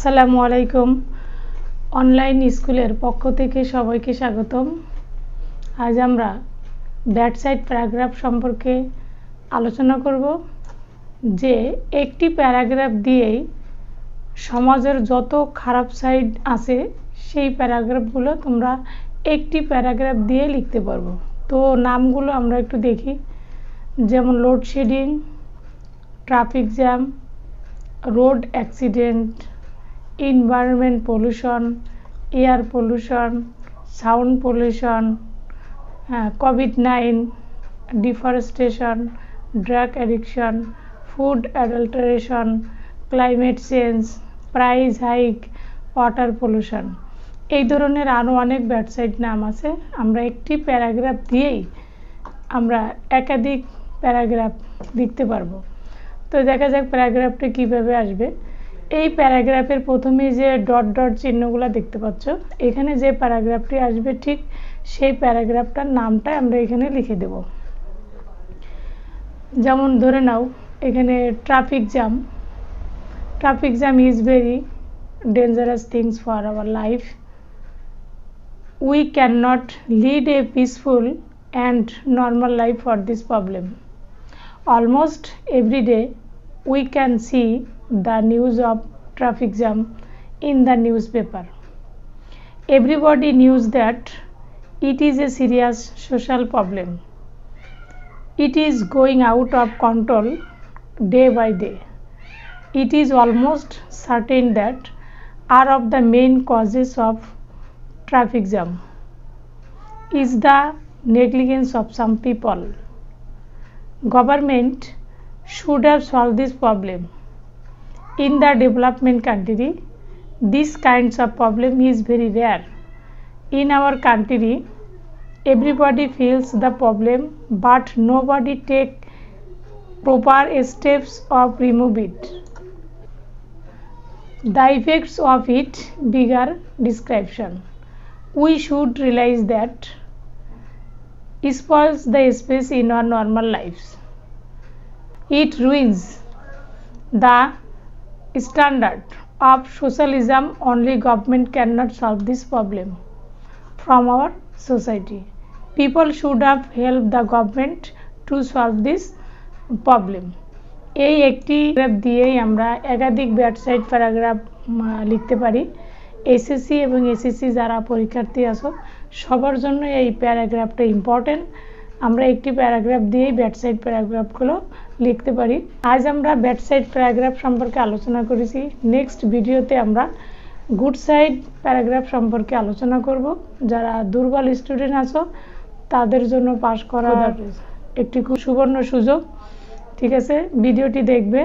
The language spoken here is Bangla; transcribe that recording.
আসসালামু আলাইকুম। অনলাইন স্কুলের পক্ষ থেকে সবাইকে স্বাগতম। আজ আমরা ব্যাড সাইড প্যারাগ্রাফ সম্পর্কে আলোচনা করব, যে একটি প্যারাগ্রাফ দিয়েই সমাজের যত খারাপ সাইড আছে সেই প্যারাগ্রাফগুলো তোমরা একটি প্যারাগ্রাফ দিয়ে লিখতে পারবো। তো নামগুলো আমরা একটু দেখি, যেমন load shedding, traffic jam, road accident, environment pollution, air pollution, sound pollution, COVID-19, deforestation, drug addiction, food adulteration, climate change, price hike, water pollution। এই ধরনের আরও অনেক ব্যাড সাইড নাম আছে। আমরা একটি প্যারাগ্রাফ দিয়েই আমরা একাধিক প্যারাগ্রাফ লিখতে পারবো। তো দেখা যাক প্যারাগ্রাফটি কিভাবে আসবে। এই প্যারাগ্রাফের প্রথমে যে ডট ডট চিহ্নগুলো দেখতে পাচ্ছ, এখানে যে প্যারাগ্রাফটি আসবে ঠিক সেই প্যারাগ্রাফটার নামটা আমরা এখানে লিখে দেব। যেমন ধরে নাও এখানে traffic jam. Traffic jam is very dangerous things for our life. We can not lead a peaceful and normal life for this problem. Almost every day we can see the news of traffic jam in the newspaper. Everybody knows that it is a serious social problem. It is going out of control day by day. It is almost certain that are of the main causes of traffic jam is the negligence of some people. Government should have solved this problem. In the development country, this kinds of problem is very rare. In our country, everybody feels the problem, but nobody take proper steps of remove it. The effects of it bigger description. We should realize that it spoils the space in our normal lives. It ruins the standard of socialism. Only government cannot solve this problem from our society. People should have helped the government to solve this problem. এই একটি প্যারাগ্রাফ দিয়েই আমরা একাধিক ব্যাড সাইড প্যারাগ্রাফ লিখতে পারি। এসএসসি এবং এসএসসি যারা পরীক্ষার্থী আছো সবার জন্য এই প্যারাগ্রাফটা ইম্পর্টেন্ট। আমরা একটি প্যারাগ্রাফ দিয়েই ব্যাড সাইড প্যারাগ্রাফগুলো লিখতে পারি। আজ আমরা ব্যাড সাইড প্যারাগ্রাফ সম্পর্কে আলোচনা করেছি। নেক্সট ভিডিওতে আমরা গুড সাইড প্যারাগ্রাফ সম্পর্কে আলোচনা করব। যারা দুর্বল স্টুডেন্ট আছো তাদের জন্য পাস করা একটি খুব সুবর্ণ সুযোগ। ঠিক আছে, ভিডিওটি দেখবে।